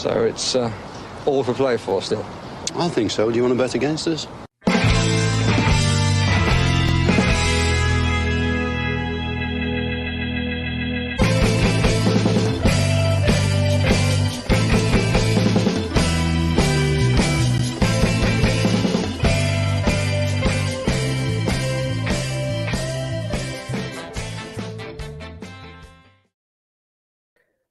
So it's all for play for still. I think so. Do you want to bet against us?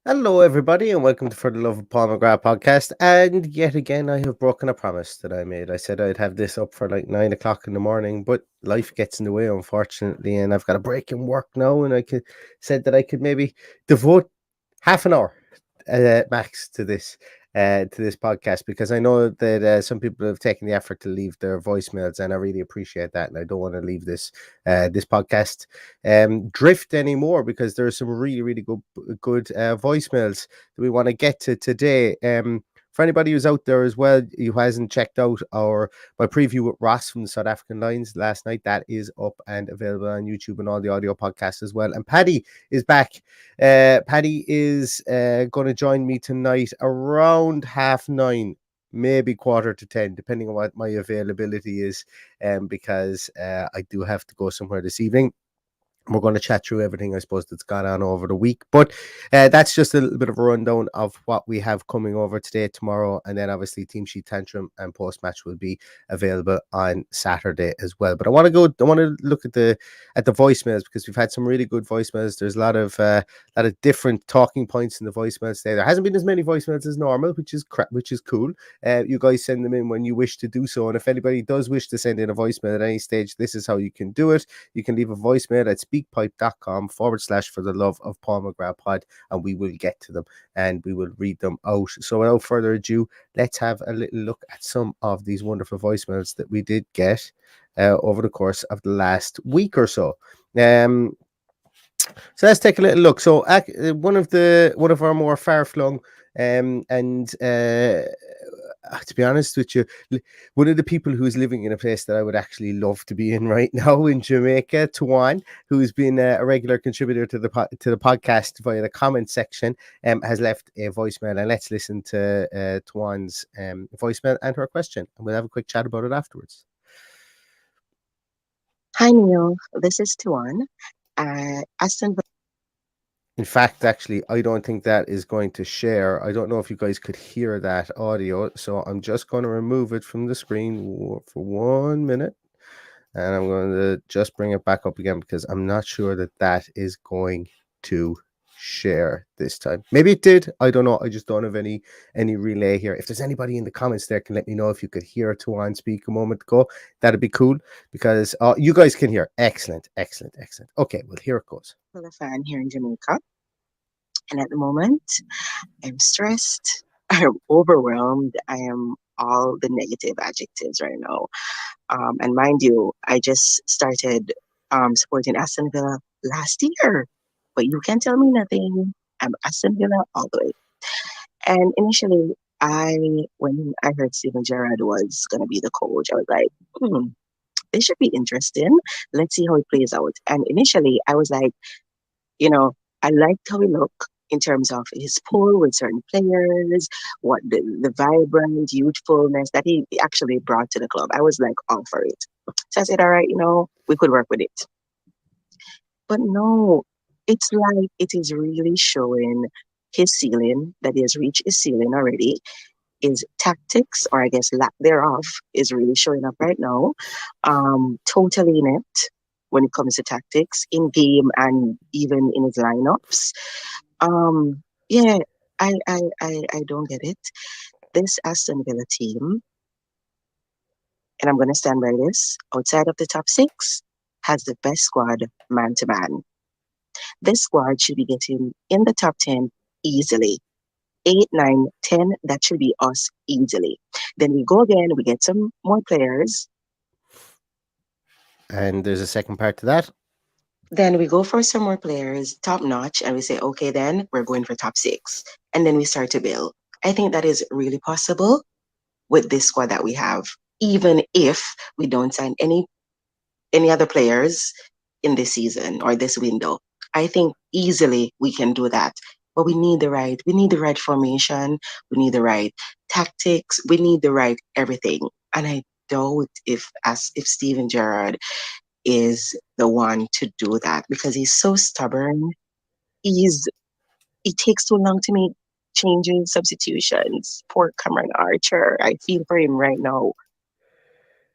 Hello, everybody, and welcome to For the Love of Paul McGrath podcast. And yet again, I have broken a promise that I made. I said I'd have this up for like 9 o'clock in the morning, but life gets in the way, unfortunately. And I've got a break in work now, and said that I could maybe devote half an hour max to this podcast, because I know that some people have taken the effort to leave their voicemails, and I really appreciate that. And I don't want to leave this podcast drift anymore, because there are some really good voicemails that we want to get to today. For anybody who's out there as well who hasn't checked out my preview with Ross from the South African Lions last night, that is up and available on YouTube and all the audio podcasts as well. And Paddy is back. Paddy is going to join me tonight around 9:30, maybe 9:45, depending on what my availability is, because I do have to go somewhere this evening. We're going to chat through everything, I suppose, that's gone on over the week. But that's just a little bit of a rundown of what we have coming over today, tomorrow, and then obviously Team Sheet Tantrum and post-match will be available on Saturday as well. But I want to look at the voicemails, because we've had some really good voicemails. There's a lot of different talking points in the voicemails today. There hasn't been as many voicemails as normal, which is cool. You guys send them in when you wish to do so. And if anybody does wish to send in a voicemail at any stage, this is how you can do it. You can leave a voicemail at speakpipe.com/for the love of Paul McGrath pod, and we will get to them and we will read them out. So without further ado, let's have a little look at some of these wonderful voicemails that we did get over the course of the last week or so. So let's take a little look. So one of our more far-flung to be honest with you, one of the people who's living in a place that I would actually love to be in right now in Jamaica, Tyrone, who's been a regular contributor to the podcast via the comment section, has left a voicemail. And let's listen to Tyrone's voicemail and her question, and we'll have a quick chat about it afterwards. Hi, Neil. This is Tyrone. Aston. In fact, actually, I don't think that is going to share. I don't know if you guys could hear that audio, so I'm just going to remove it from the screen for 1 minute, and I'm going to just bring it back up again, because I'm not sure that is going to share this time. Maybe it did. I don't know. I just don't have any relay here. If there's anybody in the comments there, can let me know if you could hear Tyrone speak a moment ago. That'd be cool, because you guys can hear. Excellent. Okay, well, here it goes. A fan here in Jamaica, and at the moment I'm stressed, I'm overwhelmed, I am all the negative adjectives right now. And mind you, I just started supporting Aston Villa last year, but you can't tell me nothing. I'm Aston Villa all the way. And initially, when I heard Gerrard was going to be the coach, I was like, this should be interesting. Let's see how it plays out. And initially, I was like, I liked how he looked in terms of his pull with certain players, what the vibrant youthfulness that he actually brought to the club. I was like all for it. So I said, all right, we could work with it. But no, it's like it is really showing his ceiling, that he has reached his ceiling already. His tactics, or I guess lack thereof, is really showing up right now. Totally inept when it comes to tactics in game and even in his lineups. Yeah, I don't get it. This Aston Villa team, and I'm going to stand by this, outside of the top 6, has the best squad man to man. This squad should be getting in the top 10 easily. 8, 9, 10, that should be us easily. Then we go again, we get some more players. And there's a second part to that. Then we go for some more players, top notch, and we say, okay, then we're going for top 6. And then we start to build. I think that is really possible with this squad that we have, even if we don't sign any other players in this season or this window. I think easily we can do that. but we need the right formation, we need the right tactics, we need the right everything. And I doubt if Steven Gerrard is the one to do that because he's so stubborn. He's it takes too long to make changes, substitutions. Poor Cameron Archer. I feel for him right now.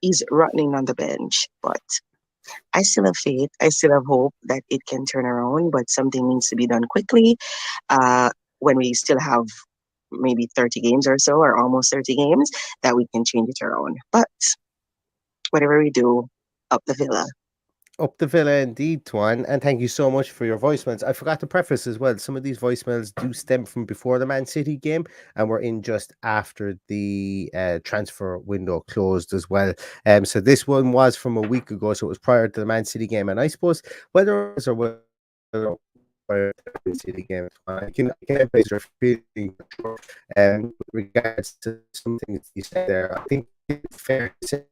He's rotting on the bench, but I still have faith. I still have hope that it can turn around, but something needs to be done quickly. Uh, when we still have maybe 30 games or so, or almost 30 games, that we can change it around. But whatever we do, up the villa. Up the villa indeed, Tuan, and thank you so much for your voicemails. I forgot to preface as well, some of these voicemails do stem from before the Man City game, and we're in just after the transfer window closed as well. So this one was from a week ago, so it was prior to the Man City game, and I suppose whether it was or whether prior to the Man City game, I can emphasize your feeling for sure. With regards to some things you said there, I think it's fair to say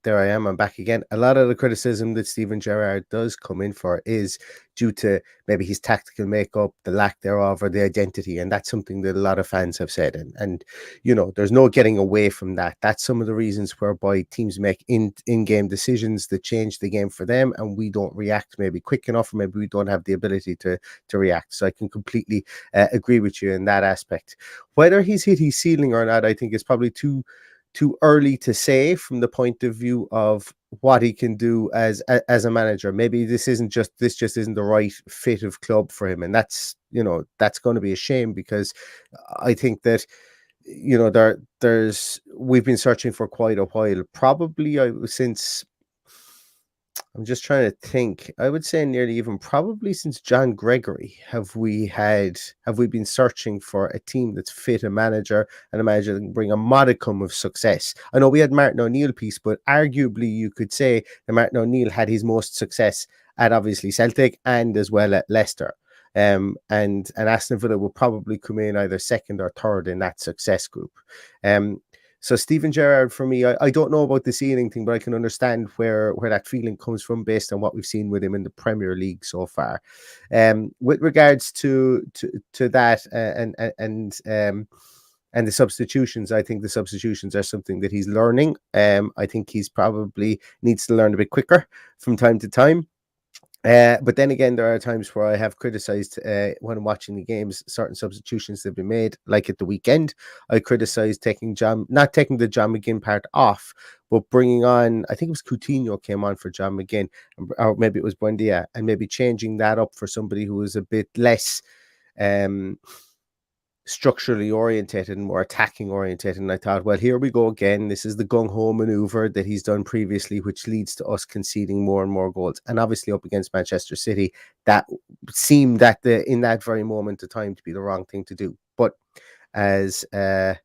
there I am. I'm back again. A lot of the criticism that Steven Gerrard does come in for is due to maybe his tactical makeup, the lack thereof, or the identity, and that's something that a lot of fans have said. And you know, there's no getting away from that. That's some of the reasons whereby teams make in-game decisions that change the game for them, and we don't react maybe quick enough, or maybe we don't have the ability to react. So I can completely agree with you in that aspect. Whether he's hit his ceiling or not, I think is probably too early to say from the point of view of what he can do as a manager. Maybe this just isn't the right fit of club for him, and that's going to be a shame because I think that there's we've been searching for quite a while, probably since. I'm just trying to think. I would say nearly even probably since John Gregory have we been searching for a team that's fit a manager and a manager that can bring a modicum of success. I know we had Martin O'Neill piece, but arguably you could say that Martin O'Neill had his most success at obviously Celtic and as well at Leicester. And Aston Villa will probably come in either second or third in that success group. So Steven Gerrard, for me, I don't know about the ceiling thing, but I can understand where that feeling comes from based on what we've seen with him in the Premier League so far. With regards to that and the substitutions, I think the substitutions are something that he's learning. I think he's probably needs to learn a bit quicker from time to time. But then again, there are times where I have criticized when I'm watching the games, certain substitutions that have been made, like at the weekend. I criticized not taking the John McGinn part off, but bringing on, I think it was Coutinho came on for John McGinn, or maybe it was Buendia, and maybe changing that up for somebody who was a bit less structurally orientated and more attacking orientated. And I thought, well, here we go again. This is the gung-ho maneuver that he's done previously, which leads to us conceding more and more goals. And obviously up against Manchester City, that seemed in that very moment of time to be the wrong thing to do. But as the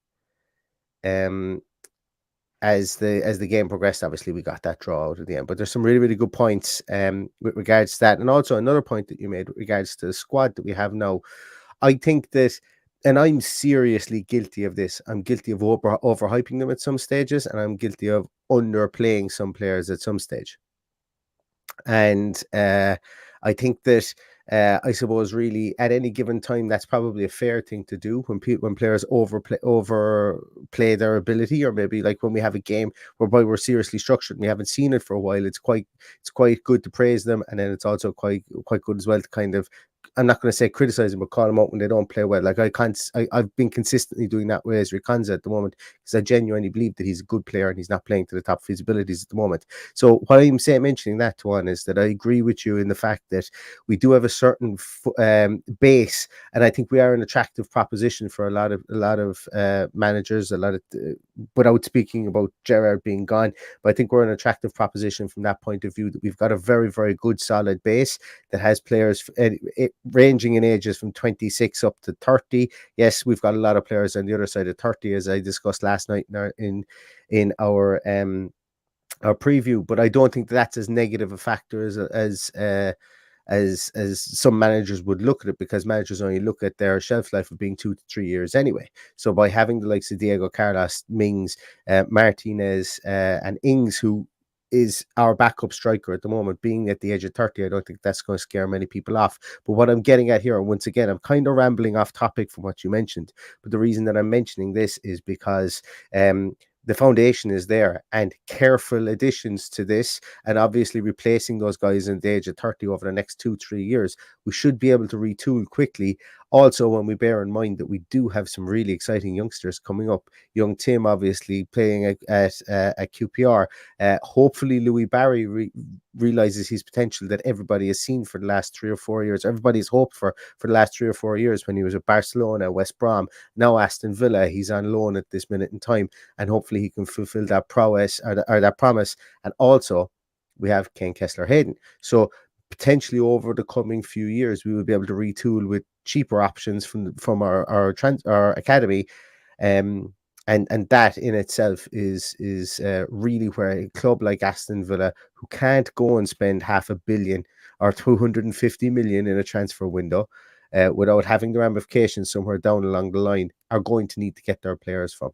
game progressed, obviously we got that draw out at the end. But there's some really, really good points with regards to that. And also another point that you made with regards to the squad that we have now. I think that, and I'm seriously guilty of this, I'm guilty of overhyping them at some stages, and I'm guilty of underplaying some players at some stage. And I think that I suppose really at any given time that's probably a fair thing to do when players overplay their ability, or maybe like when we have a game whereby we're seriously structured and we haven't seen it for a while. It's quite good to praise them, and then it's also quite good as well to kind of, I'm not going to say criticize them, but call them out when they don't play well. Like I've been consistently doing that with Ezri Konsa at the moment, because I genuinely believe that he's a good player and he's not playing to the top of his abilities at the moment. So what I'm mentioning that one is that I agree with you in the fact that we do have a certain base, and I think we are an attractive proposition for a lot of managers. Without speaking about Gerrard being gone, but I think we're an attractive proposition from that point of view, that we've got a very, very good solid base that has players ranging in ages from 26 up to 30. Yes, we've got a lot of players on the other side of 30, as I discussed last night in our preview, but I don't think that's as negative a factor as some managers would look at it, because managers only look at their shelf life of being 2 to 3 years anyway. So by having the likes of Diego Carlos, Mings, Martinez, and Ings, who is our backup striker at the moment. Being at the age of 30, I don't think that's going to scare many people off. But what I'm getting at here, once again, I'm kind of rambling off topic from what you mentioned. But the reason that I'm mentioning this is because the foundation is there, and careful additions to this, and obviously replacing those guys in the age of 30 over the next 2-3 years, we should be able to retool quickly. Also, when we bear in mind that we do have some really exciting youngsters coming up, young Tim obviously playing at QPR. Hopefully Louis Barry realizes his potential that everybody has seen for the last 3 or 4 years. Everybody's hoped for the last 3 or 4 years when he was at Barcelona, West Brom, now Aston Villa. He's on loan at this minute in time, and hopefully he can fulfill that prowess or that promise. And also, we have Ken Kessler-Hayden. So potentially over the coming few years, we will be able to retool with cheaper options from our academy. And that in itself is really where a club like Aston Villa, who can't go and spend $500 million or 250 million in a transfer window without having the ramifications somewhere down along the line, are going to need to get their players from.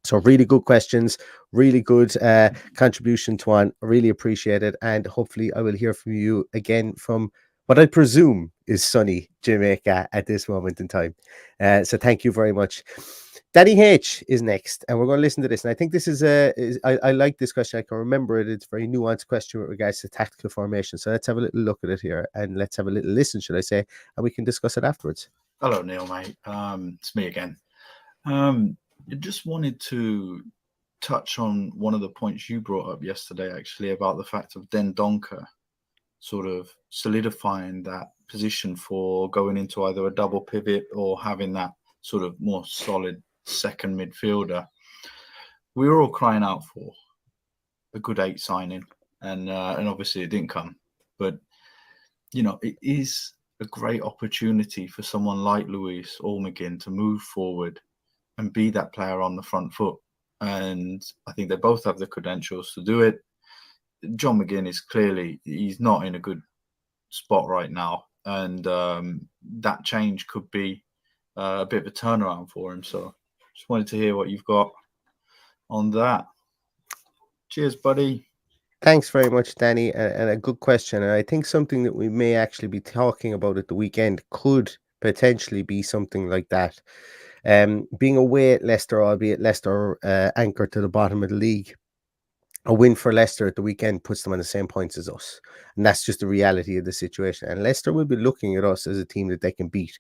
So really good questions, really good contribution, Tuan. Really appreciate it. And hopefully I will hear from you again from what I presume is sunny Jamaica at this moment in time. So thank you very much. Danny H is next, and we're going to listen to this. And I think this I like this question. I can remember it. It's a very nuanced question with regards to tactical formation. So let's have a little look at it here, and let's have a little listen, should I say, and we can discuss it afterwards. Hello, Neil, mate. It's me again. I just wanted to touch on one of the points you brought up yesterday, actually, about the fact of Dendoncker sort of solidifying that position for going into either a double pivot or having that sort of more solid second midfielder. We were all crying out for a good 8 signing, and obviously it didn't come. But, you know, it is a great opportunity for someone like Lewis or McGinn to move forward and be that player on the front foot. And I think they both have the credentials to do it. John McGinn is clearly, he's not in a good spot right now. And that change could be a bit of a turnaround for him. So just wanted to hear what you've got on that. Cheers, buddy. Thanks very much, Danny. And a good question. And I think something that we may actually be talking about at the weekend could potentially be something like that. Being away at Leicester, albeit Leicester anchored to the bottom of the league, a win for Leicester at the weekend puts them on the same points as us. And that's just the reality of the situation. And Leicester will be looking at us as a team that they can beat,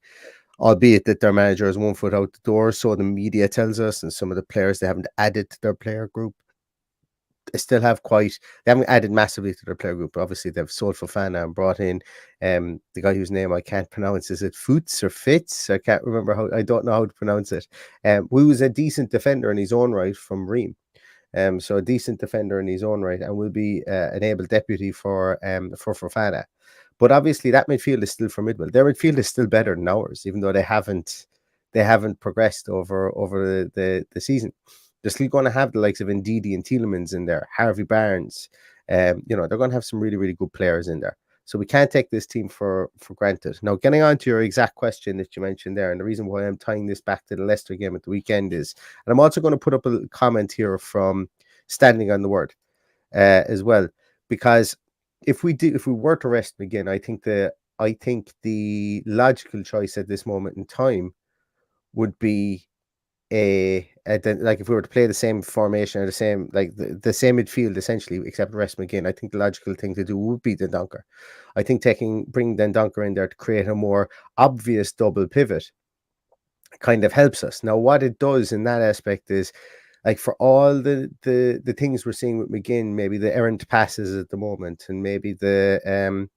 albeit that their manager is 1 foot out the door. So the media tells us, and some of the players they haven't added to their player group. They still have they haven't added massively to their player group, but obviously they've sold Fofana and brought in the guy whose name I can't pronounce. Is it Foots or Fitz? I can't remember I don't know how to pronounce it. Who was a decent defender in his own right from Ream. So a decent defender in his own right, and will be an able deputy for Fofana. But obviously that midfield is still formidable. Their midfield is still better than ours, even though they haven't progressed over the season. They're still going to have the likes of Ndidi and Tielemans in there, Harvey Barnes. They're going to have some really, really good players in there. So we can't take this team for granted. Now, getting on to your exact question that you mentioned there, and the reason why I'm tying this back to the Leicester game at the weekend is, and I'm also going to put up a comment here from Standing on the Word as well, because if we were to rest McGinn, I think the logical choice at this moment in time would be like if we were to play the same formation or the same the same midfield essentially, except rest McGinn, I think the logical thing to do would be Dendoncker. I think bring Dendoncker in there to create a more obvious double pivot kind of helps us. Now, what it does in that aspect is, like, for all the things we're seeing with McGinn, maybe the errant passes at the moment, and maybe the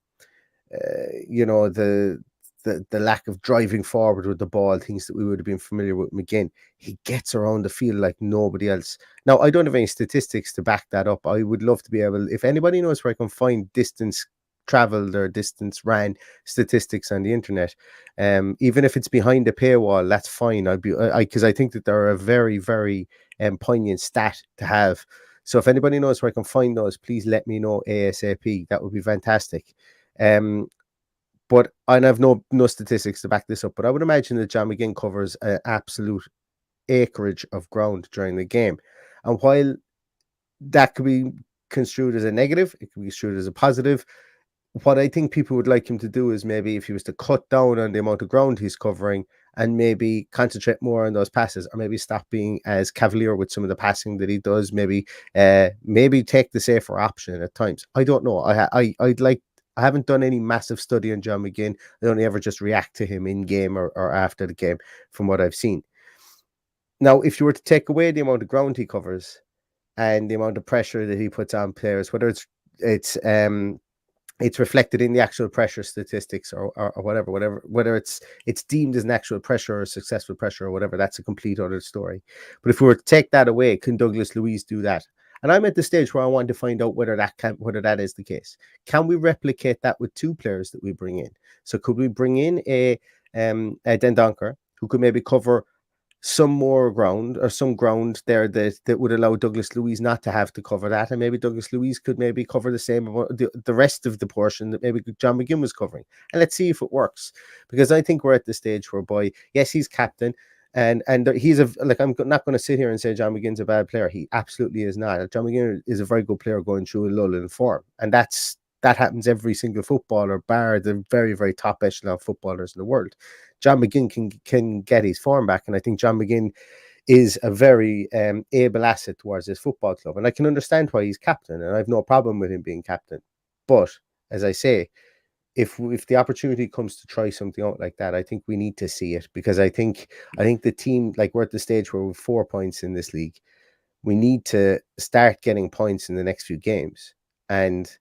the lack of driving forward with the ball, things that we would have been familiar with McGinn, he gets around the field like nobody else. Now, I don't have any statistics to back that up. I would love to be able, if anybody knows where I can find distance traveled or distance ran statistics on the internet, even if it's behind a paywall, that's fine. Because I think that they're a very, very poignant stat to have. So if anybody knows where I can find those, please let me know ASAP. That would be fantastic. But I have no statistics to back this up. But I would imagine that John McGinn covers an absolute acreage of ground during the game. And while that could be construed as a negative. It can be construed as a positive. What I think people would like him to do is maybe if he was to cut down on the amount of ground he's covering and maybe concentrate more on those passes, or maybe stop being as cavalier with some of the passing that he does. Maybe take the safer option at times. I don't know. I haven't done any massive study on John McGinn. I only ever just react to him in game or after the game from what I've seen. Now, if you were to take away the amount of ground he covers and the amount of pressure that he puts on players, whether it's reflected in the actual pressure statistics or whatever, whether it's deemed as an actual pressure or successful pressure or whatever, that's a complete other story. But if we were to take that away, can Douglas Luiz do that? And I'm at the stage where I want to find out whether that is the case. Can we replicate that with two players that we bring in? So could we bring in a Dendoncker who could maybe cover some more ground or some ground there that would allow Douglas Luiz not to have to cover that, and maybe Douglas Luiz could maybe cover the same the rest of the portion that maybe John McGinn was covering, and let's see if it works. Because I think we're at the stage whereby, yes, he's captain, and he's I'm not going to sit here and say John McGinn's a bad player. He absolutely is not. John McGinn is a very good player going through a lull in form, and that happens every single footballer, bar the very, very top echelon footballers in the world. John McGinn can get his form back, and I think John McGinn is a very able asset towards his football club, and I can understand why he's captain, and I have no problem with him being captain. But as I say, if the opportunity comes to try something out like that, I think we need to see it, because I think the team, like, we're at the stage where we're 4 points in this league. We need to start getting points in the next few games, and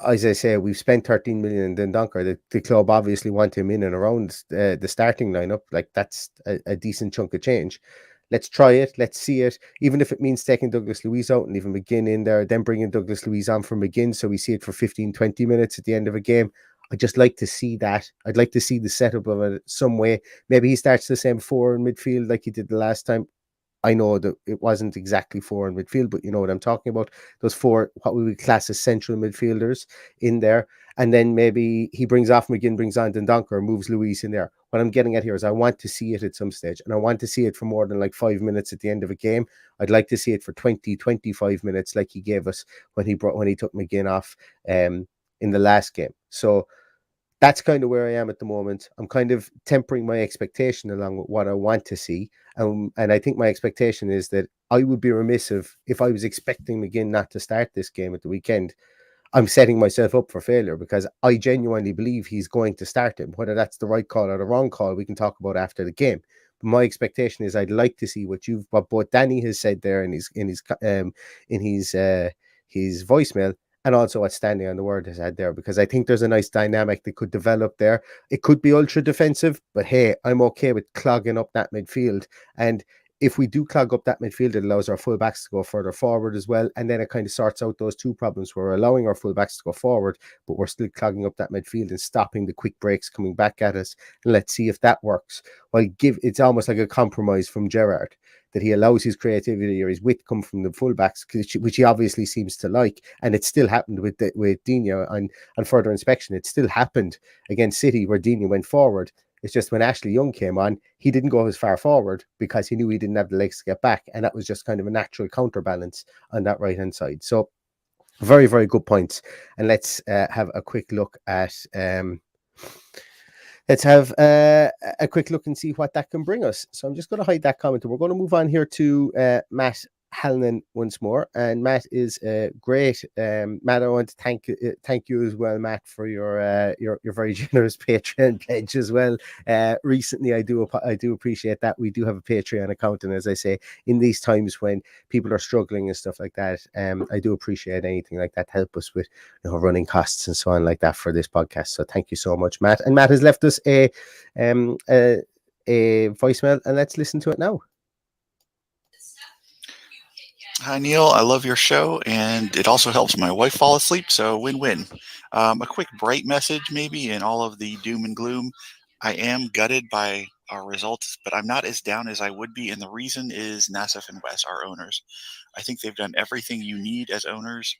as I say, we've spent 13 million in Dendoncker. The club obviously want him in and around the starting lineup. Like, that's a decent chunk of change. Let's try it. Let's see it. Even if it means taking Douglas Luiz out and leaving McGinn in there, then bringing Douglas Luiz on for McGinn, so we see it for 15, 20 minutes at the end of a game. I'd just like to see that. I'd like to see the setup of it some way. Maybe he starts the same four in midfield like he did the last time. I know that it wasn't exactly four in midfield, but you know what I'm talking about. Those four, what we would class as central midfielders in there. And then maybe he brings off McGinn, brings on Dendoncker, moves Luiz in there. What I'm getting at here is I want to see it at some stage. And I want to see it for more than like 5 minutes at the end of a game. I'd like to see it for 20, 25 minutes like he gave us when he took McGinn off in the last game. So that's kind of where I am at the moment. I'm kind of tempering my expectation along with what I want to see. And I think my expectation is that I would be remiss if I was expecting McGinn not to start this game at the weekend. I'm setting myself up for failure, because I genuinely believe he's going to start him. Whether that's the right call or the wrong call, we can talk about after the game. But my expectation is I'd like to see what both Danny has said there in his voicemail, and also what Standing on the Word has had there, because I think there's a nice dynamic that could develop there. It could be ultra defensive, but hey, I'm okay with clogging up that midfield. And if we do clog up that midfield, it allows our fullbacks to go further forward as well. And then it kind of sorts out those two problems. We're allowing our fullbacks to go forward, but we're still clogging up that midfield and stopping the quick breaks coming back at us. And let's see if that works. It's almost like a compromise from Gerrard, that he allows his creativity or his wit come from the fullbacks, which he obviously seems to like. And it still happened with Digne on further inspection. It still happened against City, where Digne went forward. It's just when Ashley Young came on, he didn't go as far forward because he knew he didn't have the legs to get back. And that was just kind of a natural counterbalance on that right-hand side. So very, very good points. And let's have a quick look at... Let's have a quick look and see what that can bring us. So I'm just going to hide that comment. We're going to move on here to Matt Hallinan once more. And Matt is great. Matt, I want to thank you as well, Matt, for your very generous Patreon pledge as well. Recently, I do appreciate that. We do have a Patreon account, and as I say, in these times when people are struggling and stuff like that, I do appreciate anything like that to help us with running costs and so on like that for this podcast. So thank you so much, Matt. And Matt has left us a voicemail, and let's listen to it now. Hi, Neil. I love your show, and it also helps my wife fall asleep, so win-win. A quick bright message, maybe, in all of the doom and gloom. I am gutted by our results, but I'm not as down as I would be, and the reason is Nassif and Wes, our owners. I think they've done everything you need as owners.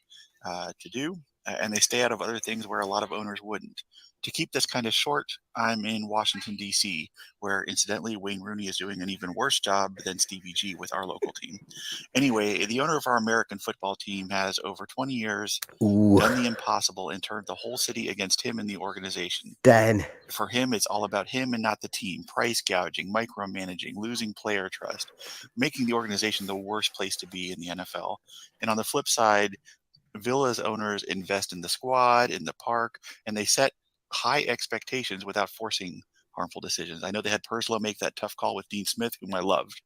to do, and they stay out of other things where a lot of owners wouldn't. To keep this kind of short, I'm in Washington, D.C., where incidentally Wayne Rooney is doing an even worse job than Stevie G with our local team. Anyway, the owner of our American football team has over 20 years done the impossible and turned the whole city against him and the organization. Dan. For him, it's all about him and not the team. Price gouging, micromanaging, losing player trust, making the organization the worst place to be in the NFL. And on the flip side, Villa's owners invest in the squad, in the park, and they set high expectations without forcing harmful decisions. I know they had Purslow make that tough call with Dean Smith, whom I loved.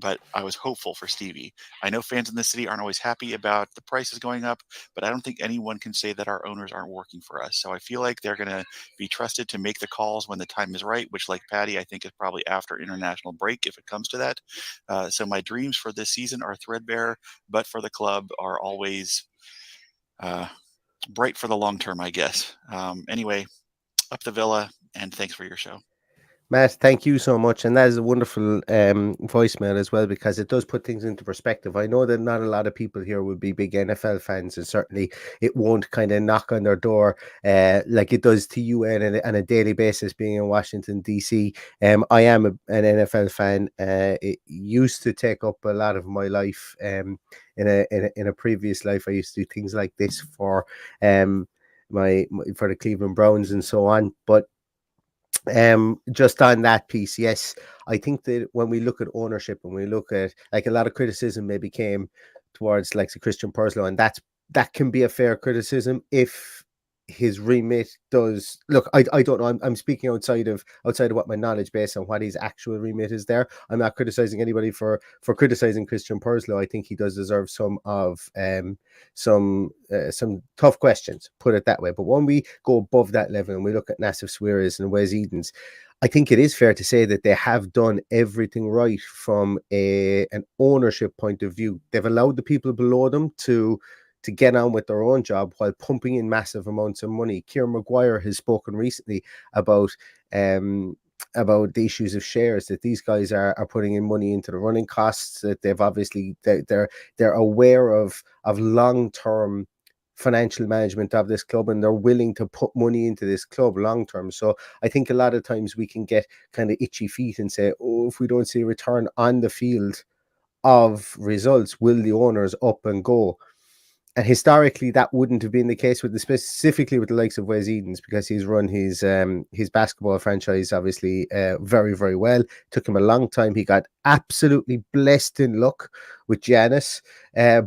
But I was hopeful for Stevie. I know fans in the city aren't always happy about the prices going up, but I don't think anyone can say that our owners aren't working for us. So I feel like they're going to be trusted to make the calls when the time is right, which, like Patty, I think is probably after international break if it comes to that. So my dreams for this season are threadbare, but for the club are always bright for the long term, I guess. Anyway, up the Villa, and thanks for your show. Matt, thank you so much. And that is a wonderful voicemail as well, because it does put things into perspective. I know that not a lot of people here would be big NFL fans, and certainly it won't kind of knock on their door like it does to you on a daily basis being in Washington, D.C. I am an NFL fan. It used to take up a lot of my life. In a previous life, I used to do things like this for for the Cleveland Browns and so on. But just on that piece, yes, I think that when we look at ownership and we look at, like, a lot of criticism maybe came towards like the Christian Purslow, and that can be a fair criticism if his remit does look. I don't know. I'm speaking outside of what my knowledge based on what his actual remit is there. I'm not criticizing anybody for criticizing Christian Purslow. I think he does deserve some tough questions, put it that way. But when we go above that level and we look at Nassif Suarez and Wes Edens, I think it is fair to say that they have done everything right from an ownership point of view. They've allowed the people below them to get on with their own job while pumping in massive amounts of money. Kieran Maguire has spoken recently about the issues of shares, that these guys are putting in money into the running costs, that they've obviously they're aware of long-term financial management of this club, and they're willing to put money into this club long term. So I think a lot of times we can get kind of itchy feet and say, oh, if we don't see a return on the field of results, will the owners up and go? And historically, that wouldn't have been the case specifically with the likes of Wes Edens, because he's run his basketball franchise obviously very, very well. Took him a long time. He got absolutely blessed in luck with Giannis,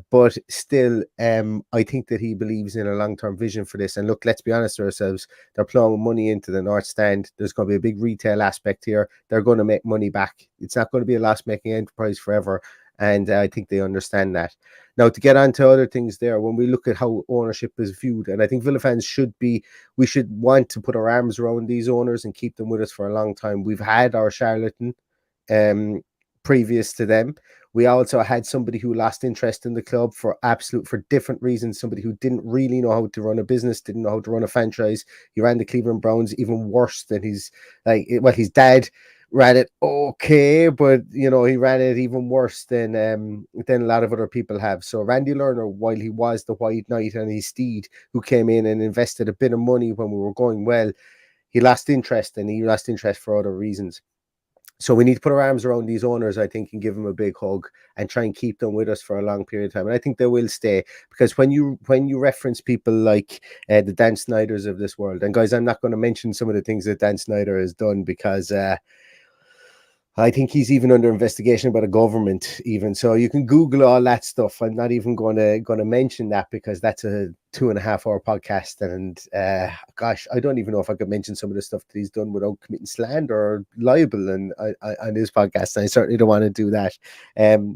but still, I think that he believes in a long-term vision for this. And look, let's be honest with ourselves. They're plowing money into the North Stand. There's going to be a big retail aspect here. They're going to make money back. It's not going to be a loss-making enterprise forever. And I think they understand that. Now, to get on to other things there, when we look at how ownership is viewed, and I think Villa fans should want to put our arms around these owners and keep them with us for a long time. We've had our charlatan previous to them. We also had somebody who lost interest in the club for different reasons. Somebody who didn't really know how to run a business, didn't know how to run a franchise. He ran the Cleveland Browns even worse than his dad ran it okay, but he ran it even worse than a lot of other people have. So Randy Lerner, while he was the White Knight and his steed who came in and invested a bit of money when we were going well, he lost interest, and he lost interest for other reasons. So we need to put our arms around these owners, I think, and give them a big hug and try and keep them with us for a long period of time. And I think they will stay, because when you reference people like the Dan Snyders of this world, and guys, I'm not going to mention some of the things that Dan Snyder has done, because I think he's even under investigation by the government even. So you can Google all that stuff. I'm not even going to mention that, because that's a 2.5 hour podcast. And gosh, I don't even know if I could mention some of the stuff that he's done without committing slander or libel on his podcast. And I certainly don't want to do that,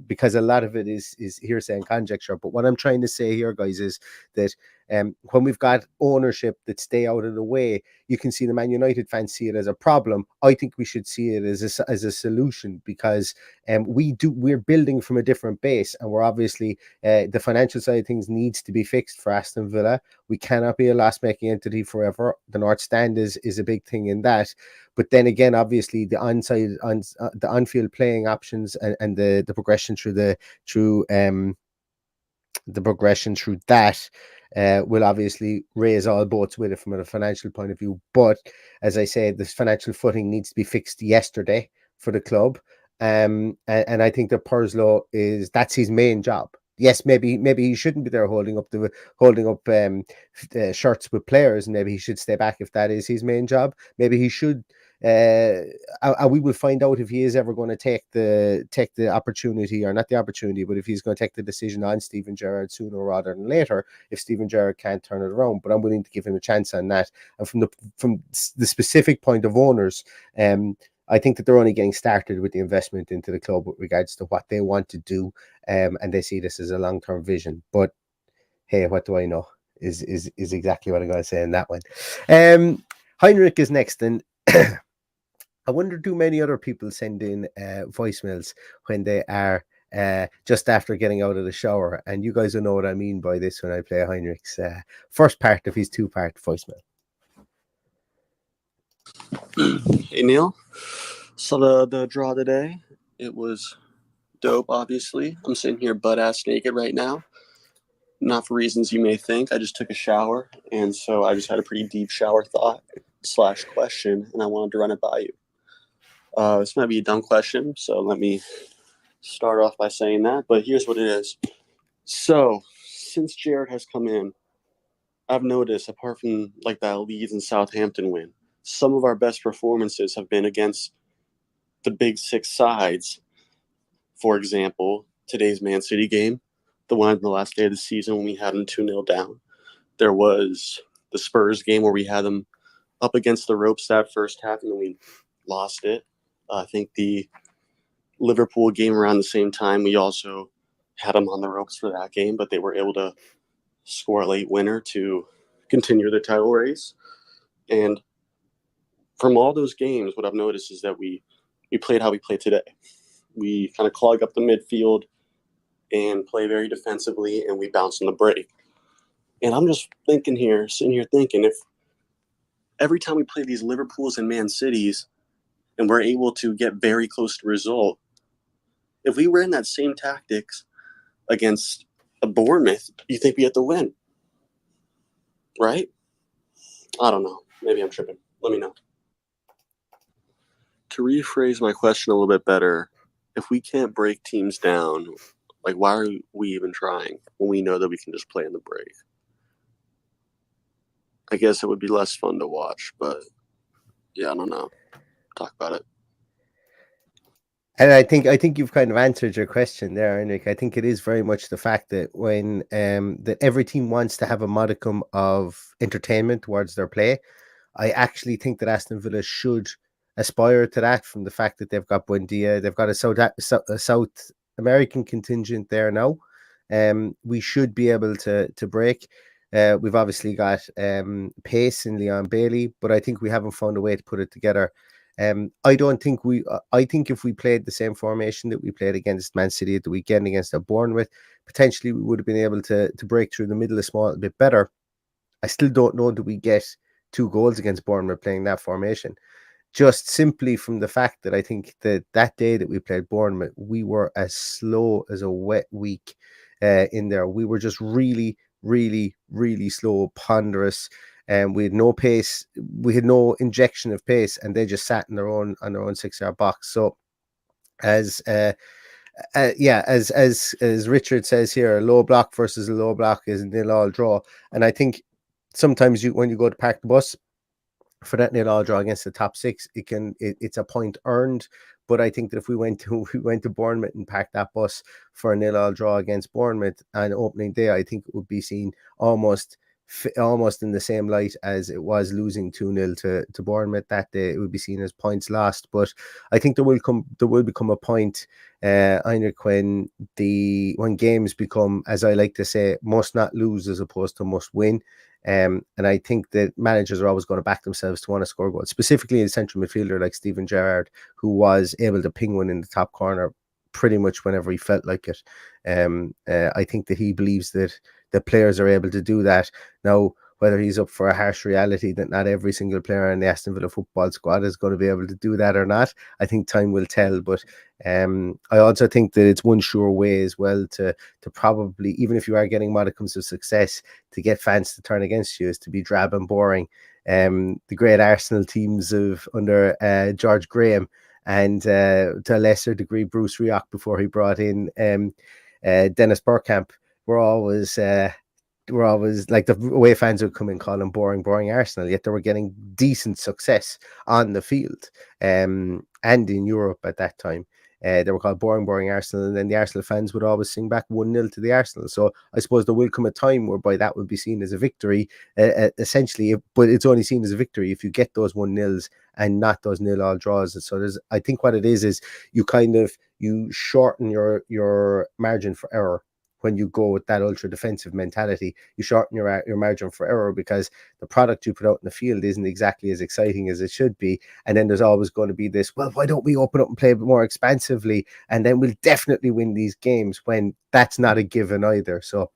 because a lot of it is hearsay and conjecture. But what I'm trying to say here, guys, is that when we've got ownership that stay out of the way, you can see the Man United fans see it as a problem. I think we should see it as a solution, because we're building from a different base, and we're obviously the financial side of things needs to be fixed for Aston Villa. We cannot be a loss-making entity forever. The North Stand is a big thing in that. But then again, obviously the on-field playing options and the progression through the progression through that will obviously raise all boats with it from a financial point of view. But as I said, this financial footing needs to be fixed yesterday for the club. And I think that Purslow that's his main job. Yes, maybe he shouldn't be there holding up shirts with players, and maybe he should stay back if that is his main job. Maybe he should. We will find out if he is ever going to take the opportunity, or not the opportunity, but if he's going to take the decision on Steven Gerrard sooner rather than later, if Steven Gerrard can't turn it around. But I'm willing to give him a chance on that. And from the specific point of owners, I think that they're only getting started with the investment into the club with regards to what they want to do, and they see this as a long-term vision. But hey, what do I know? Is exactly what I'm going to say in that one. Heinrich is next, and I wonder, do many other people send in voicemails when they are just after getting out of the shower? And you guys will know what I mean by this when I play Heinrich's first part of his two-part voicemail. Hey Neil, saw the draw today. It was dope, obviously. I'm sitting here butt-ass naked right now. Not for reasons you may think. I just took a shower, and so I just had a pretty deep shower thought / question, and I wanted to run it by you. This might be a dumb question, so let me start off by saying that, but here's what it is. So, since Gerrard has come in, I've noticed, apart from like that Leeds and Southampton win, some of our best performances have been against the big six sides. For example, today's Man City game, the one on the last day of the season when we had them 2-0 down. There was the Spurs game where we had them up against the ropes that first half and then we lost it. I think the Liverpool game around the same time, we also had them on the ropes for that game, but they were able to score a late winner to continue the title race. And from all those games, what I've noticed is that we played how we played today. We kind of clog up the midfield and play very defensively, and we bounce on the break. And I'm just sitting here thinking, if every time we play these Liverpools and Man Cities and we're able to get very close to result, if we were in that same tactics against a Bournemouth, you think we have to win, right? I don't know. Maybe I'm tripping. Let me know. To rephrase my question a little bit better, if we can't break teams down, like, why are we even trying when we know that we can just play in the break? I guess it would be less fun to watch, but yeah, I don't know. Talk about it. And I think you've kind of answered your question there, Enric. I think it is very much the fact that when that every team wants to have a modicum of entertainment towards their play. I actually think that Aston Villa should aspire to that, from the fact that they've got Buendia, they've got a South American contingent there now. We should be able to break. We've obviously got pace in Leon Bailey, but I think we haven't found a way to put it together. I think if we played the same formation that we played against Man City at the weekend against Bournemouth, potentially we would have been able to break through the middle a small bit better. I still don't know that we get 2 goals against Bournemouth playing that formation. Just simply from the fact that I think that day that we played Bournemouth, we were as slow as a wet week in there. We were just really, really, really slow, ponderous, and we had no pace. We had no injection of pace, and they just sat in their own 6-yard box. So, as Richard says here, a low block versus a low block is a 0-0 draw, and I think sometimes when you go to park the bus for that 0-0 draw against the top 6, it's a point earned. But I think that if we went to Bournemouth and parked that bus for a 0-0 draw against Bournemouth on opening day, I think it would be seen almost in the same light as it was losing 2-0 to Bournemouth that day. It would be seen as points lost. But I think there will become a point, Heinrich, when games become, as I like to say, must not lose as opposed to must win. And I think that managers are always going to back themselves to want to score goals, specifically a central midfielder like Steven Gerrard, who was able to ping one in the top corner pretty much whenever he felt like it. I think that he believes that the players are able to do that. Now, whether he's up for a harsh reality that not every single player in the Aston Villa football squad is going to be able to do that or not. I think time will tell, but I also think that it's one sure way as well to probably, even if you are getting modicums of success, to get fans to turn against you is to be drab and boring. The great Arsenal teams of under George Graham and to a lesser degree Bruce Rioch before he brought in Dennis Bergkamp were always like the away fans would come and call them boring Arsenal, yet they were getting decent success on the field and in Europe at that time. They were called boring Arsenal, and then the Arsenal fans would always sing back 1-0 to the Arsenal. So I suppose there will come a time whereby that would be seen as a victory, essentially, but it's only seen as a victory if you get those 1-0s and not those 0-0 draws. So I think what it is you shorten your margin for error. When you go with that ultra defensive mentality, you shorten your margin for error because the product you put out in the field isn't exactly as exciting as it should be. And then there's always going to be this, well, why don't we open up and play a bit more expansively? And then we'll definitely win these games, when that's not a given either. So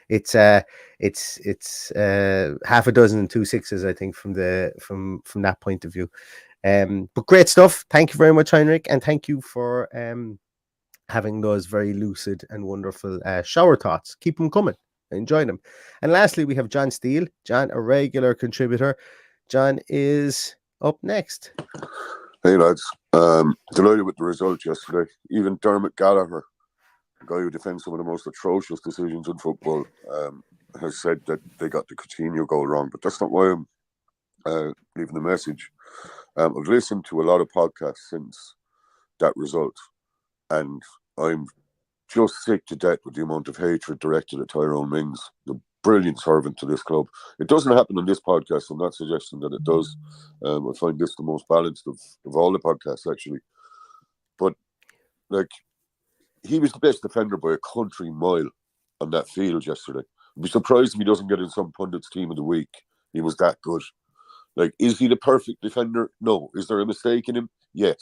it's half a dozen and 2 sixes, I think, from that point of view. But great stuff. Thank you very much, Heinrich, and thank you for having those very lucid and wonderful shower thoughts. Keep them coming. Enjoy them. And lastly, we have John Steele. John, a regular contributor. John is up next. Hey, lads. Delighted with the result yesterday. Even Dermot Gallagher, the guy who defends some of the most atrocious decisions in football, has said that they got the Coutinho goal wrong. But that's not why I'm leaving the message. I've listened to a lot of podcasts since that result, and I'm just sick to death with the amount of hatred directed at Tyrone Mings, the brilliant servant to this club. It doesn't happen on this podcast. I'm not suggesting that it does. I find this the most balanced of all the podcasts, actually. But, like, he was the best defender by a country mile on that field yesterday. I'd be surprised if he doesn't get in some pundit's team of the week. He was that good. Like, is he the perfect defender? No. Is there a mistake in him? Yes.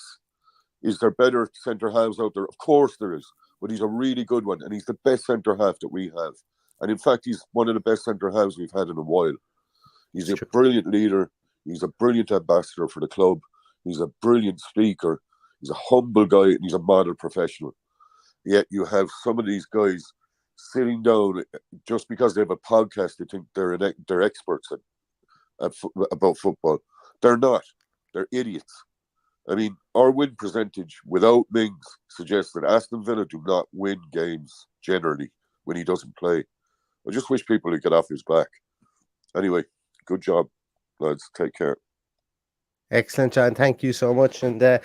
Is there better centre-halves out there? Of course there is. But he's a really good one, and he's the best centre-half that we have. And in fact, he's one of the best centre-halves we've had in a while. He's a brilliant leader. He's a brilliant ambassador for the club. He's a brilliant speaker. He's a humble guy, and he's a model professional. Yet you have some of these guys sitting down just because they have a podcast. They think they're experts about football. They're not. They're idiots. I mean, our win percentage without Mings suggests that Aston Villa do not win games generally when he doesn't play. I just wish people would get off his back. Anyway, good job, lads. Take care. Excellent, John. Thank you so much. And do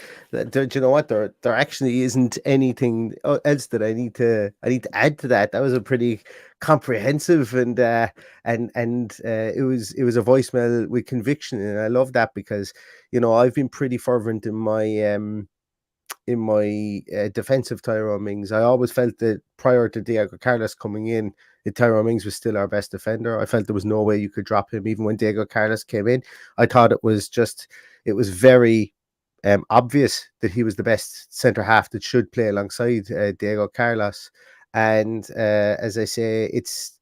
you know what? There actually isn't anything else that I need to add to that. That was a pretty comprehensive and it was a voicemail with conviction, and I love that because I've been pretty fervent in my defense of Tyrone Mings. I always felt that prior to Diego Carlos coming in, Tyrone Mings was still our best defender. I felt there was no way you could drop him. Even when Diego Carlos came in, I thought it was very obvious that he was the best centre half that should play alongside Diego Carlos. And as I say, it's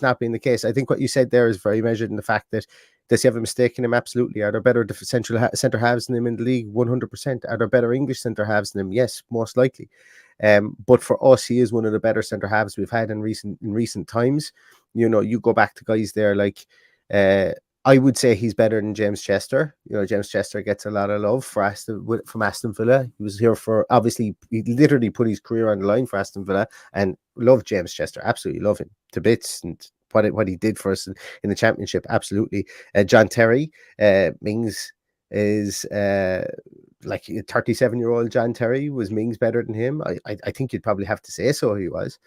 not been the case. I think what you said there is very measured in the fact that does he have a mistake in him? Absolutely. Are there better centre halves than him in the league? 100%. Are there better English centre halves than him? Yes, most likely. But for us, he is one of the better centre halves we've had in recent times. You go back to guys there like I would say he's better than James Chester. James Chester gets a lot of love from Aston Villa. He was here obviously, he literally put his career on the line for Aston Villa, and love James Chester. Absolutely love him to bits, and what he did for us in the Championship. Absolutely. John Terry, Mings is like 37-year-old John Terry. Was Mings better than him? I think you'd probably have to say so. He was.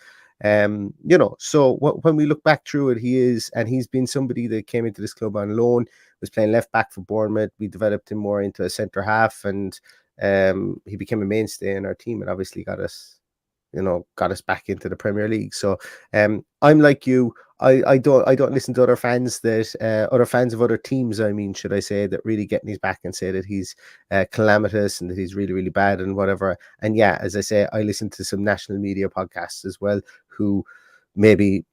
So when we look back through it, he's been somebody that came into this club on loan, was playing left back for Bournemouth. We developed him more into a centre half, and he became a mainstay in our team, and obviously got us back into the Premier League. So I'm like you. I don't listen to other fans of other teams, should I say, that really get in his back and say that he's calamitous and that he's really, really bad and whatever. And yeah, as I say, I listen to some national media podcasts as well who maybe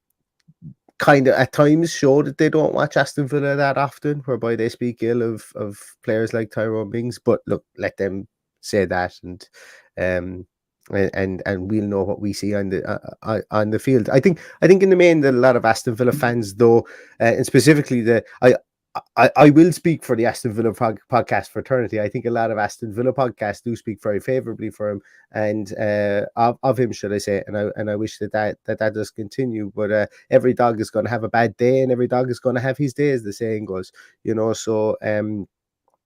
kind of at times show that they don't watch Aston Villa that often, whereby they speak ill of players like Tyrone Mings. But look, let them say that, and we'll know what we see on the field. I think in the main that a lot of Aston Villa fans, though, and specifically I will speak for the Aston Villa podcast fraternity. I think a lot of Aston Villa podcasts do speak very favourably for him and of him, should I say? And I wish that does continue. But every dog is going to have a bad day, and every dog is going to have his day, as the saying goes. So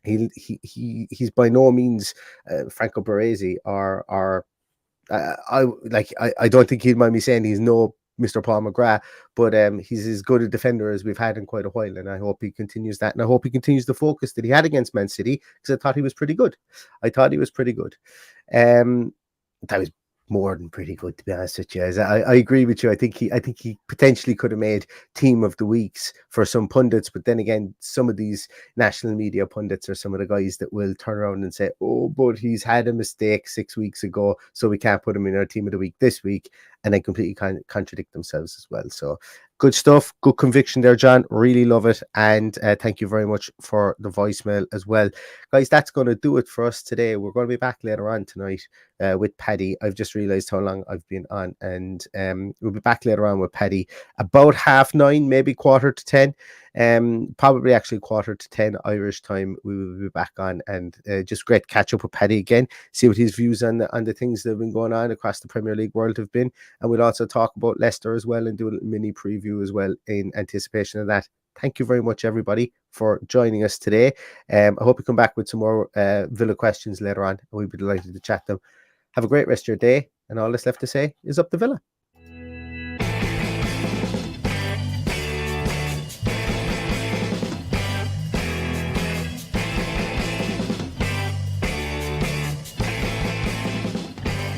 he's by no means Franco Baresi or I don't think he'd mind me saying he's no Mr. Paul McGrath, but he's as good a defender as we've had in quite a while, and I hope he continues that, and I hope he continues the focus that he had against Man City, because I thought he was pretty good. That was more than pretty good, to be honest with you. I agree with you. I think he potentially could have made team of the weeks for some pundits, but then again, some of these national media pundits are some of the guys that will turn around and say, "Oh, but he's had a mistake 6 weeks ago, so we can't put him in our team of the week this week," and they completely contradict themselves as well. So good stuff, good conviction there, John. Really love it, and thank you very much for the voicemail as well, guys. That's going to do it for us today. We're going to be back later on tonight with Paddy. I've just realized how long I've been on, and we'll be back later on with Paddy about 9:30, maybe 9:45. Probably actually 9:45 Irish time. We will be back on, and just great to catch up with Paddy again, see what his views on the things that have been going on across the Premier League world have been, and we'll also talk about Leicester as well and do a little mini preview as well in anticipation of that. Thank you very much, everybody, for joining us today. I hope you come back with some more Villa questions later on, and we'll be delighted to chat them. Have a great rest of your day, and all that's left to say is up the Villa.